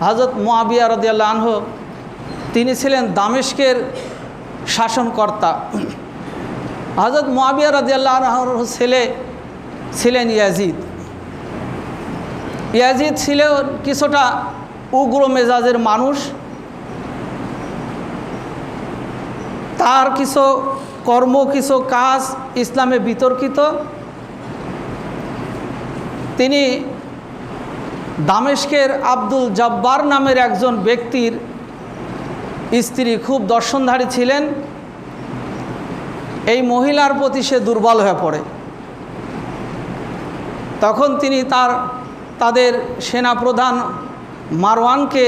হযরত মুআবিয়া রাদিয়াল্লাহু আনহু, তিনি ছিলেন দামেস্কের শাসনকর্তা। হযরত মুআবিয়া রাদিয়াল্লাহু আনহুর ছেলে ছিলেন ইয়াজিদ। ইয়াজিদ ছিল কিছুটা উগ্র মেজাজের মানুষ। তার কিছু কর্ম, কিছু কাজ ইসলামে বিতর্কিত। তিনি দামেস্কের আব্দুল জব্বার নামের একজন ব্যক্তির স্ত্রী, খুব দর্শনধারী ছিলেন। এই মহিলার প্রতি সে দুর্বল হয়ে পড়ে। তখন তিনি তাদের সেনাপ্রধান মারওয়ানকে,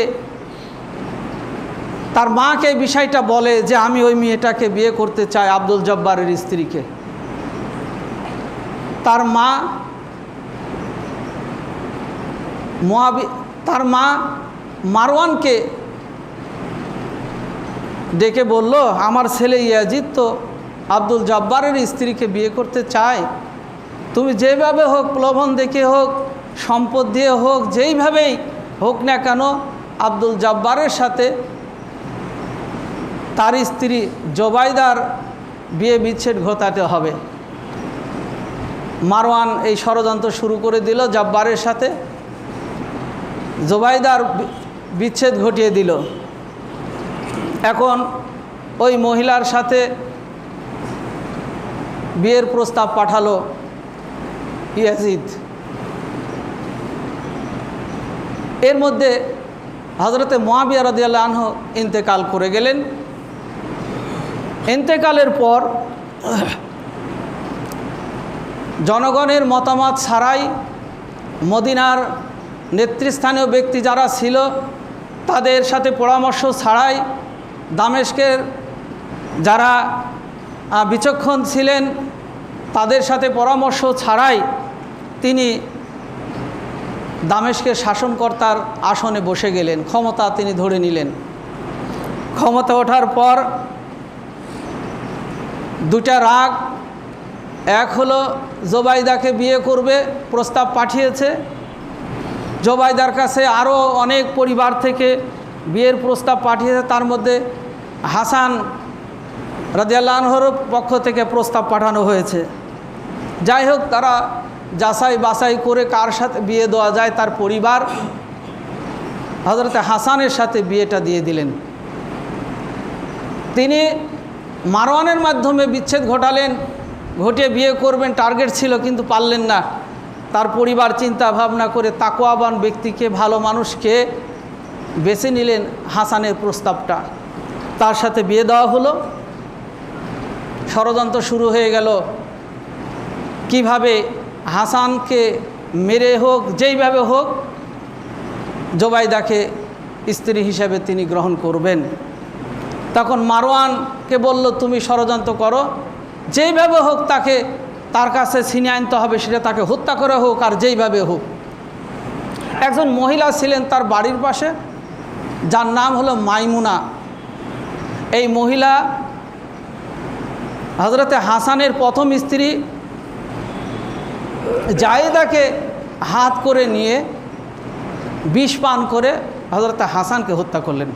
তার মাকে বিষয়টা বলে যে আমি ওই মেয়েটাকে বিয়ে করতে চাই, আব্দুল জব্বারের স্ত্রীকে। তার মা মারওয়ানকে ডেকে বলল, আমার ছেলে ইয়াজিদ তো আব্দুল জব্বারের স্ত্রীকে বিয়ে করতে চায়, তুমি যেভাবে হোক, প্রলোভন দেখে হোক, সম্পদ দিয়ে হোক, যেইভাবেই হোক না কেন আব্দুল জব্বারের সাথে তার স্ত্রী জোবাইদার বিয়ে বিচ্ছেদ ঘটাতে হবে। মারওয়ান এই ষড়যন্ত্র শুরু করে দিল, জব্বারের সাথে জোবাইদার বিচ্ছেদ ঘটিয়ে দিল। এখন ওই মহিলার সাথে বিয়ের প্রস্তাব পাঠালো ইয়াজিদ। এর মধ্যে হযরতে মুআবিয়া রাদিয়াল্লাহু আনহু ইন্তেকাল করে গেলেন। ইন্তেকালের পর জনগণের মতামত ছাড়াই, মদিনার নেতৃস্থানীয় ব্যক্তি যারা ছিল তাদের সাথে পরামর্শ ছাড়াই, দামেস্কের যারা বিচক্ষণ ছিলেন তাদের সাথে পরামর্শ ছাড়াই তিনি দামেস্কের শাসনকর্তার আসনে বসে গেলেন, ক্ষমতা তিনি ধরে নিলেন। ক্ষমতা ওঠার পর দুটা রাগ, এক হলো জোবাইদাকে বিয়ে করবে, প্রস্তাব পাঠিয়েছে। জোবাইদার কাছে আরও অনেক পরিবার থেকে বিয়ের প্রস্তাব পাঠিয়েছে, তার মধ্যে হাসান রাদিয়াল্লাহু আনহুর পক্ষ থেকে প্রস্তাব পাঠানো হয়েছে। যাই হোক, তারা যাচাই বাছাই করে কার সাথে বিয়ে দেওয়া যায় তার পরিবার হযরতে হাসানের সাথে বিয়েটা দিয়ে দিলেন। তিনি মারওয়ানের মাধ্যমে বিচ্ছেদ ঘটালেন, ঘটিয়ে বিয়ে করবেন টার্গেট ছিল, কিন্তু পারলেন না। তার পরিবার চিন্তা ভাবনা করে তাকওয়াবান ব্যক্তিকে, ভালো মানুষকে বেছে নিলেন হাসানের প্রস্তাবটা, তার সাথে বিয়ে দেওয়া হলো। ষড়যন্ত্র শুরু হয়ে গেল কিভাবে হাসানকে মেরে হোক, যেইভাবে হোক জোবাইদাকে স্ত্রী হিসেবে তিনি গ্রহণ করবেন। তখন মারওয়ানকে বলল, তুমি ষড়যন্ত্র করো, যেইভাবে হোক তাকে তার কাছে ছিনিয়ে আনতে হবে, সেটা তাকে হত্যা করে হোক আর যেইভাবে হোক। একজন মহিলা ছিলেন তার বাড়ির পাশে, যার নাম হলো মাইমুনা। এই মহিলা হযরতে হাসানের প্রথম স্ত্রী জায়েদাকে হাত করে নিয়ে বিষ পান করে হযরতে হাসানকে হত্যা করলেন।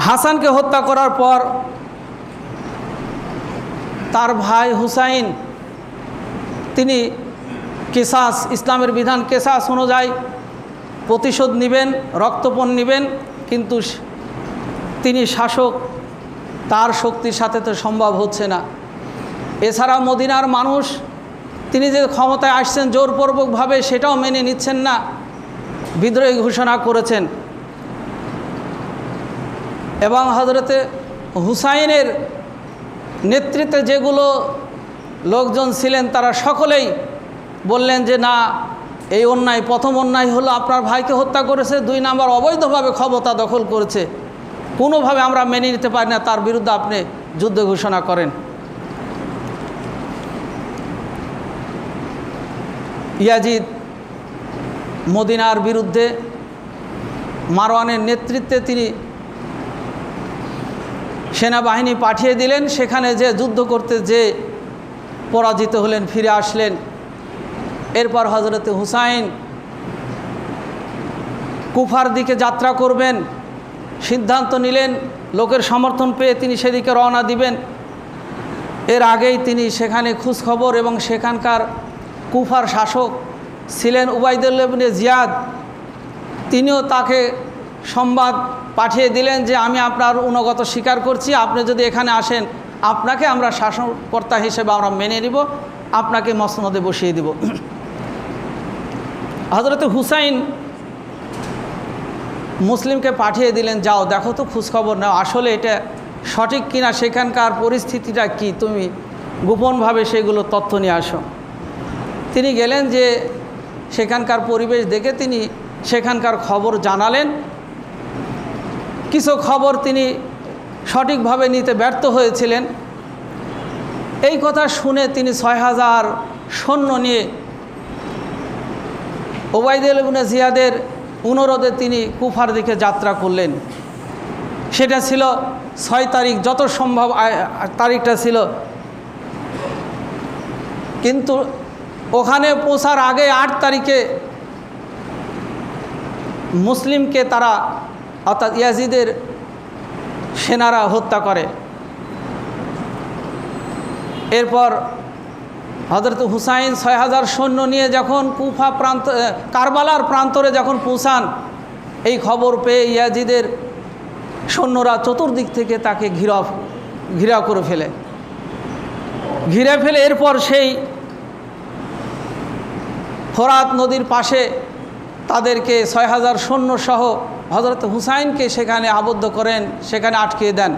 হাসানকে হত্যা করার পর তার ভাই হুসাইন তিনি কিসাস, ইসলামের বিধান কিসাস অনুযায়ী প্রতিশোধ নেবেন, রক্তপণ নেবেন, কিন্তু তিনি শাসক, তার শক্তির সাথে তো সম্ভব হচ্ছে না। এছাড়া মদিনার মানুষ তিনি যে ক্ষমতায় আসছেন জোরপূর্বকভাবে সেটাও মেনে নিচ্ছেন না, বিদ্রোহী ঘোষণা করেছেন। এবং হযরতে হুসাইনের নেতৃত্বে যেগুলো লোকজন ছিলেন তারা সকলেই বললেন যে না, এই অন্যায়, প্রথম অন্যায় হলো আপনার ভাইকে হত্যা করেছে, 2 নাম্বার অবৈধভাবে ক্ষমতা দখল করেছে, কোনোভাবে আমরা মেনে নিতে পারি না, তার বিরুদ্ধে আপনি যুদ্ধ ঘোষণা করেন। ইয়াজিদ মদিনার বিরুদ্ধে মারওয়ানের নেতৃত্বে তিনি সেনাবাহিনী পাঠিয়ে দিলেন। সেখানে যে যুদ্ধ করতে যে পরাজিত হলেন, ফিরে আসলেন। এরপর হযরতে হুসাইন কুফার দিকে যাত্রা করবেন সিদ্ধান্ত নিলেন। লোকের সমর্থন পেয়ে তিনি সেদিকে রওনা দিবেন। এর আগেই তিনি সেখানে খোঁজখবর, এবং সেখানকার কুফার শাসক ছিলেন উবাইদুল্লাহ ইবনে জিয়াদ, তিনিও তাকে সংবাদ পাঠিয়ে দিলেন যে আমি আপনার অনুগত স্বীকার করছি, আপনি যদি এখানে আসেন আপনাকে আমরা শাসনকর্তা হিসেবে আমরা মেনে নিব, আপনাকে মসনদে বসিয়ে দিব। হযরতে হুসাইন মুসলিমকে পাঠিয়ে দিলেন, যাও দেখো তো, খোঁজখবর নাও, আসলে এটা সঠিক কিনা, সেখানকার পরিস্থিতিটা কি, তুমি গোপনভাবে সেগুলো তথ্য নিয়ে আসো। তিনি গেলেন, যে সেখানকার পরিবেশ দেখে তিনি সেখানকার খবর জানালেন। কিছু খবর তিনি সঠিকভাবে নিতে ব্যর্থ হয়েছিলেন। এই কথা শুনে তিনি 6000 সৈন্য নিয়ে উবাইদুল্লাহ ইবনে জিয়াদের অনুরোধে তিনি কুফার দিকে যাত্রা করলেন। সেটা ছিল 6 তারিখ, যত সম্ভব তারিখটা ছিল কিন্তু ওখানে পৌঁছার আগে 8 তারিখে মুসলিমকে তারা অর্থাৎ ইয়াজিদের সেনারা হত্যা করে। এরপর হযরত হুসাইন 6000 সৈন্য নিয়ে যখন কুফা প্রান্ত কারবালার প্রান্তরে যখন পৌঁছান, এই খবর পেয়ে ইয়াজিদের সৈন্যরা চতুর্দিক থেকে তাকে ঘিরা করে ফেলে। এরপর সেই ফোরাত নদীর পাশে তাদেরকে 6000 সৈন্যসহ হযরত হুসাইনকে সেখানে আবদ্ধ করেন, সেখানে আটকে দেন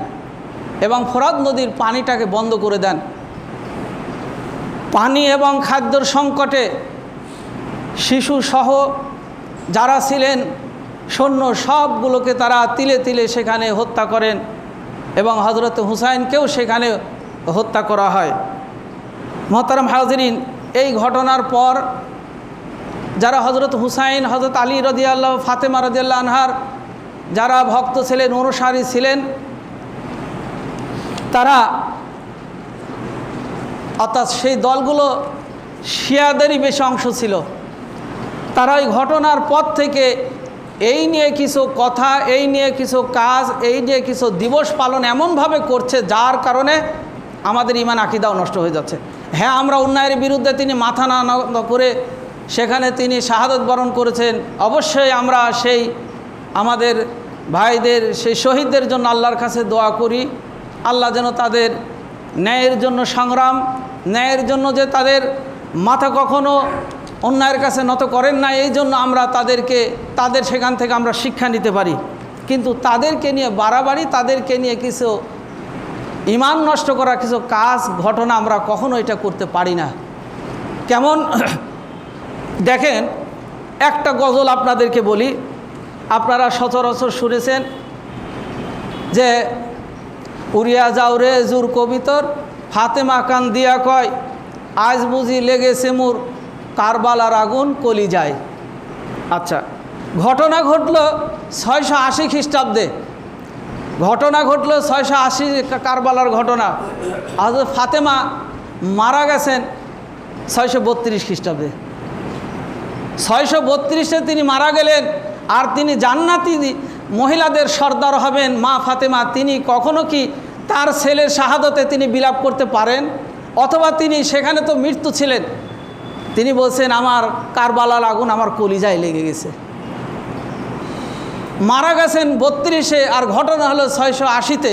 এবং ফোরাত নদীর পানিটাকে বন্ধ করে দেন। পানি এবং খাদ্যর সংকটে শিশুসহ যারা ছিলেন সৈন্য সবগুলোকে তারা তিলে তিলে সেখানে হত্যা করেন এবং হযরত হুসাইনকেও সেখানে হত্যা করা হয়। মোহতারাম হাজিরিন, এই ঘটনার পর যারা হযরত হুসাইন, হযরত আলী রাদিয়াল্লাহু, ফাতেমা রাদিয়াল্লাহু আনহার যারা ভক্ত ছিলেন, অনুসারী ছিলেন, তারা অর্থাৎ সেই দলগুলো শিয়াদেরই বেশি অংশ ছিল। তারা ওই ঘটনার পর থেকে এই নিয়ে কিছু কথা, এই নিয়ে কিছু কাজ, এই নিয়ে কিছু দিবস পালন এমনভাবে করছে যার কারণে আমাদের ঈমান আকীদাও নষ্ট হয়ে যাচ্ছে। হ্যাঁ, আমরা অন্যায়ের বিরুদ্ধে তিনি মাথা না করে সেখানে তিনি শাহাদত বরণ করেছেন, অবশ্যই আমরা সেই আমাদের ভাইদের, সেই শহীদদের জন্য আল্লাহর কাছে দোয়া করি, আল্লাহ যেন তাদের ন্যায়ের জন্য সংগ্রাম, ন্যায়ের জন্য যে তাদের মাথা কখনো অন্যায়ের কাছে নত করেন না, এই জন্য আমরা তাদের সেখান থেকে আমরা শিক্ষা নিতে পারি। কিন্তু তাদেরকে নিয়ে বাড়াবাড়ি, তাদেরকে নিয়ে কিছু ঈমান নষ্ট করা কিছু কাজ, ঘটনা আমরা কখনো এটা করতে পারি না। কেমন দেখেন, একটা গজল আপনাদেরকে বলি, আপনারা সচরাচর শুনেছেন যে উড়িয়া যাও রে জুর কবিতর, ফাতেমা কান দিয়া কয়, আজ বুঝি লেগেছে মোর কারবালার আগুন কলি যায়। আচ্ছা, ঘটনা ঘটল 680 খ্রিস্টাব্দে, ঘটনা ঘটল 680 কারবালার ঘটনা। হযরত ফাতেমা মারা গেছেন 632 খ্রিস্টাব্দে। 632-এ তিনি মারা গেলেন, আর তিনি জান্নাতি মহিলাদের সর্দার হবেন মা ফাতেমা। তিনি কখনো কি তার ছেলের শাহাদতে তিনি বিলাপ করতে পারেন? অথবা তিনি সেখানে তো মৃত্যু ছিলেন, তিনি বলছেন আমার কারবালার আগুন আমার কলিজায় লেগে গেছে। মারা গেছেন 32-এ, আর ঘটনা হলো 680-তে।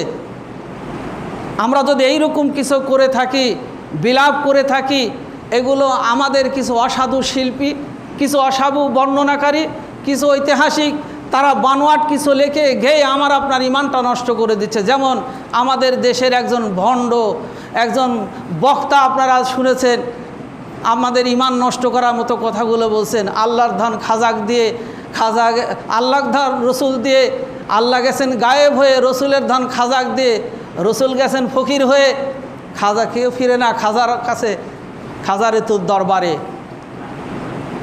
আমরা যদি এইরকম কিছু করে থাকি, বিলাপ করে থাকি, এগুলো আমাদের কিছু অসাধু শিল্পী, কিছু অসাধু বর্ণনাকারী, কিছু ঐতিহাসিক, তারা বানোয়াট কিছু লেখে গেয়ে আমার আপনার ঈমানটা নষ্ট করে দিচ্ছে। যেমন আমাদের দেশের একজন ভণ্ড, একজন বক্তা, আপনারা শুনেছেন, আমাদের ঈমান নষ্ট করার মতো কথাগুলো বলছেন। আল্লাহর ধন খাজাক দিয়ে, আল্লাহর ধন রসুল দিয়ে, আল্লাহ গেছেন গায়েব হয়ে, রসুলের ধন খাজাক দিয়ে, রসুল গেছেন ফকির হয়ে, খাজা কেউ ফিরে না খাজার কাছে, খাজারে তোর দরবারে।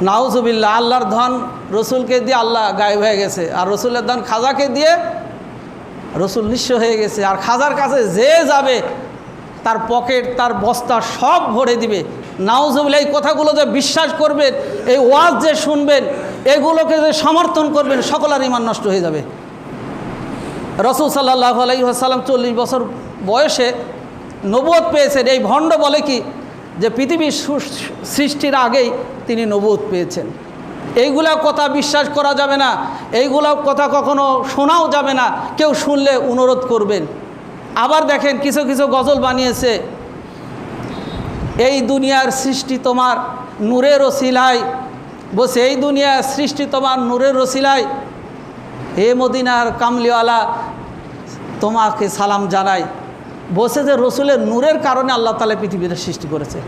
নাউজুবিল্লাহ, আল্লাহর ধন রসুলকে দিয়ে আল্লাহ গায়েব হয়ে গেছে, আর রসুলের ধন খাজাকে দিয়ে রসুল নিঃস্ব হয়ে গেছে। আর খাজার কাছে যে যাবে তার পকেট, তার বস্তা সব ভরে দিবে। নাউজুবিল্লাহ, এই কথাগুলো যে বিশ্বাস করবেন, এই ওয়াজ যে শুনবেন, এগুলোকে যে সমর্থন করবেন, সকলের ঈমান নষ্ট হয়ে যাবে। রাসূল সাল্লাল্লাহু আলাইহি ওয়াসাল্লাম 40 বছর বয়সে নবুয়ত পেয়েছেন। এই ভণ্ড বলে কি যে পৃথিবীর সৃষ্টির আগেই তিনি নবুয়ত পেয়েছেন। এইগুলা কথা বিশ্বাস করা যাবে না, এইগুলা কথা কখনো শোনাও যাবে না। কেউ শুনলে অনুরোধ করবেন। আবার দেখেন, কিছু কিছু গজল বানিয়েছে, এই দুনিয়ার সৃষ্টি তোমার নূরের ওসিলায়, বসে এই দুনিয়ার সৃষ্টি তোমার নূরের ওসিলায়, হে মদিনার কামলিওয়ালা তোমাকে সালাম জানাই। বসে যে রসুলের নূরের কারণে আল্লাহ তাআলা পৃথিবীতে সৃষ্টি করেছে।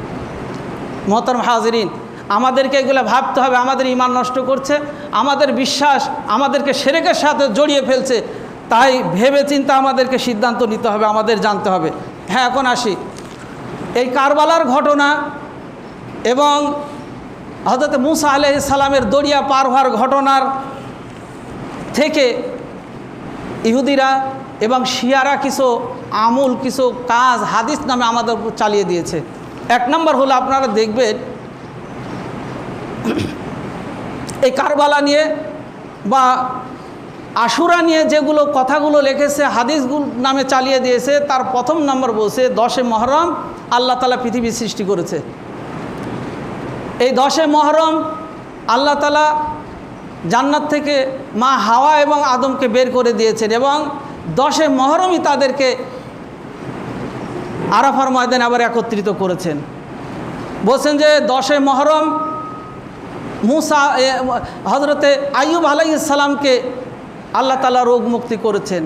মোহতারাম হাজিরিন, আমাদেরকে এগুলো ভাবতে হবে। আমাদের ঈমান নষ্ট করছে, আমাদের বিশ্বাস আমাদেরকে শিরকের সাথে জড়িয়ে ফেলছে। তাই ভেবে চিন্তা আমাদেরকে সিদ্ধান্ত নিতে হবে, আমাদের জানতে হবে। হ্যাঁ, এখন আসি এই কারবালার ঘটনা এবং হযরত মুসা আলাইহিস সালামের দরিয়া পার হওয়ার ঘটনার থেকে ইহুদিরা এবং শিয়ারা কিছু আমূল কিছু কাজ হাদিস নামে আমাদের উপর চালিয়ে দিয়েছে। এক নম্বর হলো আপনারা দেখবেন এই কারবালা নিয়ে বা আশুরা নিয়ে যেগুলো কথাগুলো লিখেছে, হাদিসগুলো নামে চালিয়ে দিয়েছে, তার প্রথম নম্বর বলছে 10 মুহররম আল্লাহ তাআলা পৃথিবী সৃষ্টি করেছে। এই 10 মুহররম আল্লাহ তাআলা জান্নাত থেকে মা হাওয়া এবং আদমকে বের করে দিয়েছেন এবং 10 মুহররমই তাদেরকে আরাফার ময়দানে আবার একত্রিত করেছেন। বলছেন যে 10 মুহররম মুসা হযরতে আইয়ুব আলাইহিস সালামকে আল্লাহ তাআলা রোগ মুক্তি করেছেন।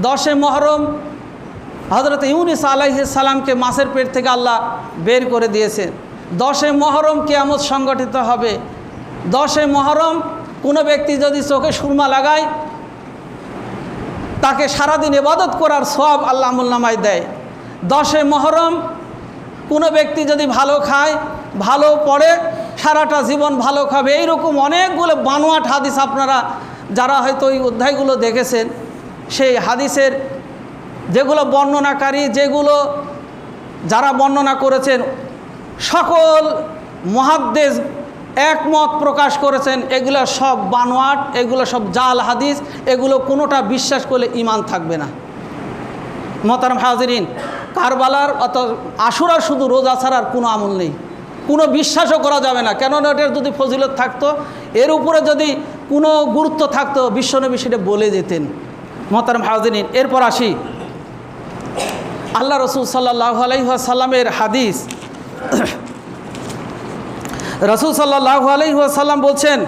10 মুহররম হযরতে ইউনূস আলাইহিস সালামকে মাছের পেট থেকে আল্লাহ বের করে দিয়েছেন। 10 মুহররম কিয়ামত সংগঠিত হবে। 10 মুহররম কোনো ব্যক্তি যদি চোখে সুরমা লাগায় তাকে সারাদিন ইবাদত করার সওয়াব আল্লাহ আমলনামায় দেয়। 10 মুহররম কোনো ব্যক্তি যদি ভালো খায়, ভালো পড়ে, সারাটা জীবন ভালো খাবে। এইরকম অনেকগুলো বানোয়াট হাদিস আপনারা যারা হয়তো ওই অধ্যায়গুলো দেখেছেন, সেই হাদিসের যেগুলো বর্ণনাকারী, যেগুলো যারা বর্ণনা করেছেন সকল মুহাদ্দিস একমত প্রকাশ করেছেন এগুলো সব বানোয়াট, এগুলো সব জাল হাদিস, এগুলো কোনোটা বিশ্বাস করলে ঈমান থাকবে না। মোহতারাম হাজিরিন, কারবালার অত আশুরা শুধু রোজা ছাড়ার কোনো আমল নেই, কোনো বিশ্বাসও করা যাবে না। কেননা এটার যদি ফজিলত থাকতো, এর উপরে যদি কোনো গুরুত্ব থাকতো, বিশ্বনবী সেটা বলে যেতেন। মোহতারাম হাজিরিন, এরপর আসি আল্লাহ রসুল সাল্লাল্লাহু আলাইহি ওয়াসাল্লামের হাদিস। রসুল সাল্লাল্লাহু আলাইহি ওয়াসাল্লাম বলছেন,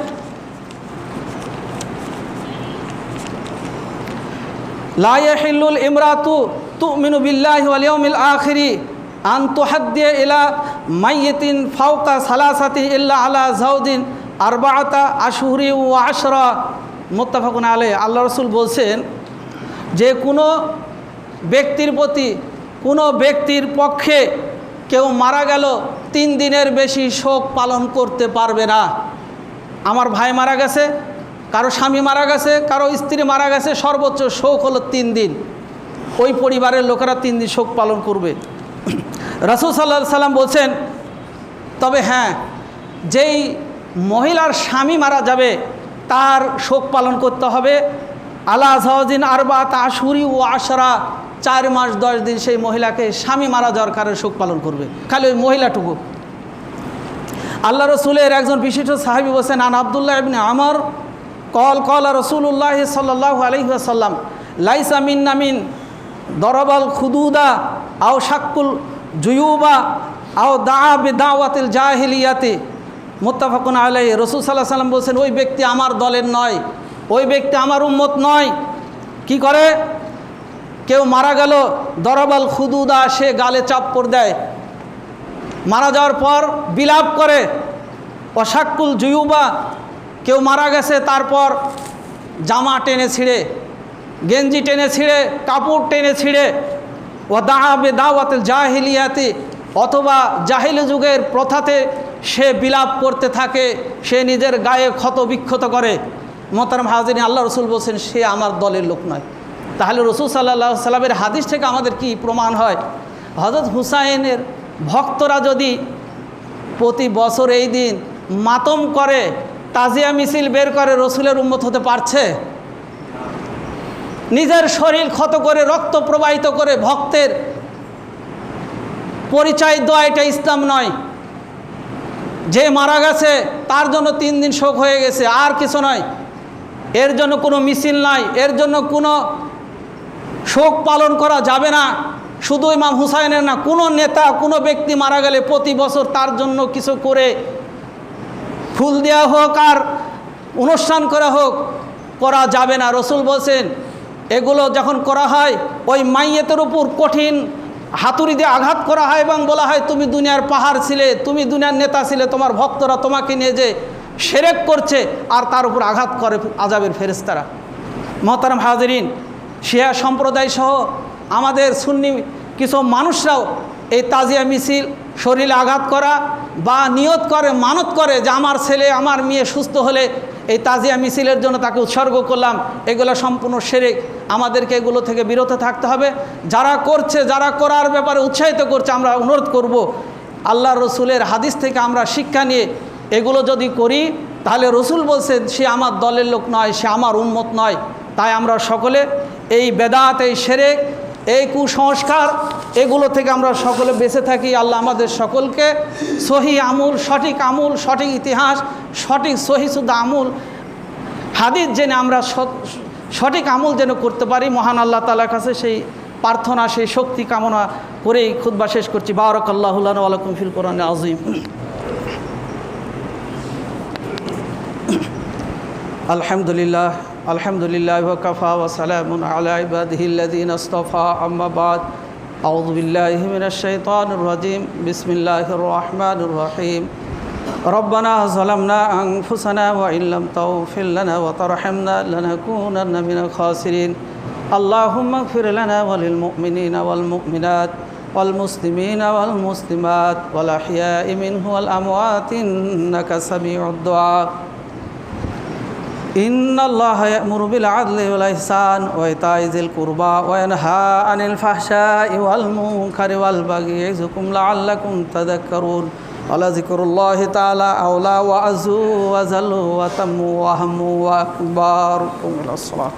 লা ইয়াহিল্লুল ইমরাতু তুমিনু বিল্লাহি ওয়াল ইয়াউমিল আখিরি আন তুহাদ্দিয়া ইলা মাইয়িতিন ফাওকা সালাসাতি ইল্লা আলা যাওজিন আরবাআতা আশহুরি ওয়া আশরা। মুত্তাফাকুন আলাইহি। আল্লাহ রসুল বলছেন যে কোনো ব্যক্তির প্রতি, কোনো ব্যক্তির পক্ষে কেউ মারা গেল 3 দিনের বেশি শোক পালন করতে পারবে না। আমার ভাই মারা গেছে, কারো স্বামী মারা গেছে, কারো স্ত্রী মারা গেছে, সর্বোচ্চ শোক হলো 3 দিন। ওই পরিবারের লোকেরা 3 দিন শোক পালন করবে। রাসূল সাল্লাল্লাহু আলাইহি সাল্লাম বলছেন, তবে হ্যাঁ, যেই মহিলার স্বামী মারা যাবে তার শোক পালন করতে হবে আলা যাওজিন আরবাআতা আশহুরি ওয়া আশরা, 4 মাস 10 দিন সেই মহিলাকে স্বামী মারা যাওয়ার কারণে শোক পালন করবে, খালি ওই মহিলাটুকু। আল্লাহ রসুলের একজন বিশিষ্ট সাহাবী বলছেন, আন আব্দুল্লাহ ইবনে আমর কল রাসূলুল্লাহ সাল্লাল্লাহু আলাইহি ওয়াসাল্লাম লাইসা মিন্না মিন দরাবাল খুদুদা আও শাক্কুল জুয়ুবা আও দাআ বিদাওয়াতিল জাহিলিয়াতি। মুত্তাফাকুন আলাইহি। রাসূল সাল্লাল্লাহু আলাইহি ওয়াসাল্লাম বলছেন, ওই ব্যক্তি আমার দলের নয়, ওই ব্যক্তি আমার উম্মত নয়। কি করে? কেউ মারা গেল, দরাবাল খুদুদা, সে গালে চাপ্পড় দেয়, মারা যাওয়ার পর বিলাপ করে। অশাক্কুল জুয়ুবা, কেউ মারা গেছে তারপর জামা টেনে ছিঁড়ে, গেঞ্জি টেনে ছিঁড়ে, কাপড় টেনে ছিঁড়ে। ও দাআ বিদাওয়াতিল জাহিলিয়াতি, অথবা জাহিলি যুগের প্রথাতে সে বিলাপ করতে থাকে, সে নিজের গায়ে ক্ষত বিক্ষত করে। মোহতারাম হাজিরিন, আল্লাহ রসুল বলছেন সে আমার দলের লোক নয়। তাহলে রসুল সাল্লাল্লাহু আলাইহি সাল্লামের হাদিস থেকে আমাদের কি প্রমাণ হয়? হযরত হুসাইনের ভক্তরা যদি প্রতি বছর এই দিন মাতম করে, তাজিয়া মিছিল বের করে, রসুলের উম্মত হতে পারছে? নিজের শরীর ক্ষত করে, রক্ত প্রবাহিত করে ভক্তের পরিচয় দেওয়া এটা ইসলাম নয়। যে মারা গেছে তার জন্য 3 দিন শোক হয়ে গেছে, আর কিছু নয়। এর জন্য কোনো মিছিল নাই, এর জন্য কোনো শোক পালন করা যাবে না। শুধু ইমাম হুসাইনের না, কোনো নেতা, কোনো ব্যক্তি মারা গেলে প্রতি বছর তার জন্য কিছু করে ফুল দেওয়া হোক আর অনুষ্ঠান করা হোক, করা যাবে না। রসুল বলছেন এগুলো যখন করা হয় ওই মাইয়েতের উপর কঠিন হাতুড়ি দিয়ে আঘাত করা হয় এবং বলা হয় তুমি দুনিয়ার পাহাড় ছিলে, তুমি দুনিয়ার নেতা ছিলে, তোমার ভক্তরা তোমাকে নিয়ে যে শিরক করছে, আর তার উপর আঘাত করে আযাবের ফেরেশতারা। মুহতারাম হাজিরিন, শিয়া সম্প্রদায় সহ আমাদের সুন্নি কিছু মানুষরাও এই তাজিয়া মিছিল শরীরে আঘাত করা বা নিয়ত করে, মানত করে যে আমার ছেলে আমার মেয়ে সুস্থ হলে এই তাজিয়া মিছিলের জন্য তাকে উৎসর্গ করলাম, এগুলো সম্পূর্ণ শিরক। আমাদেরকে এগুলো থেকে বিরত থাকতে হবে। যারা করছে, যারা করার ব্যাপারে উৎসাহিত করছে, আমরা অনুরোধ করব আল্লাহ রসুলের হাদিস থেকে আমরা শিক্ষা নিয়ে এগুলো যদি করি, তাহলে রসুল বলছেন সে আমার দলের লোক নয়, সে আমার উম্মত নয়। তাই আমরা সকলে এই বেদাত, এই শিরক, এই কুসংস্কার, এগুলো থেকে আমরা সকলে বেঁচে থাকি। আল্লাহ আমাদের সকলকে সহি আমল, সঠিক ইতিহাস, সঠিক সহিশুদ্ধ আমল, হাদিস জেনে আমরা সঠিক আমল যেন করতে পারি। মহান আল্লাহ তাআলার কাছে সেই প্রার্থনা, সেই শক্তি কামনা করেই খুতবা শেষ করছি। বারাকাল্লাহু লানা ওয়া লাকুম ফিল কোরআনিল আযীম। আলহামদুলিল্লাহ ওয়া কাফা ওয়া সালামুন আলা ইবাদিহিল্লাযীনা ইসতাফা, আম্মা বাদ। আউযু বিল্লাহি মিনাশ শাইতানির রাজীম। বিসমিল্লাহির রহমানির রহিম। রব্বানা যালামনা আনফুসানা ওয়া ইল্লাম তাগফির লানা ওয়া তারহামনা লানাকুনান্না মিনাল খাসিরিন। আল্লাহুম্মা ইগফির লানা ওয়া লিল মুমিনিনা ওয়াল মুমিনাত ওয়াল মুসলিমিনা ওয়াল মুসলিমাত ওয়াল আহইয়াই মিনহুম ওয়াল আমওয়াত ইন্নাকা সামিউদ দুআ। ইন্নাল্লাহা ইয়া'মুরু বিল আদলি ওয়াল ইহসান ওয়া ইতা'i যিল কুরবা ওয়া ইয়ানহা আনিল ফাহশা'i ওয়াল মুনকারি ওয়াল বাগই ইয়া'iযুকুম লা'আল্লাকুম তাযাক্কারুন। ওয়া যিকরুল্লাহি তাআলা আওলা ওয়া আযু ওয়া জাল্লু ওয়া তাম্মু ওয়া হাম্মু ওয়া আকবার। কুমু ইলাস সালাত।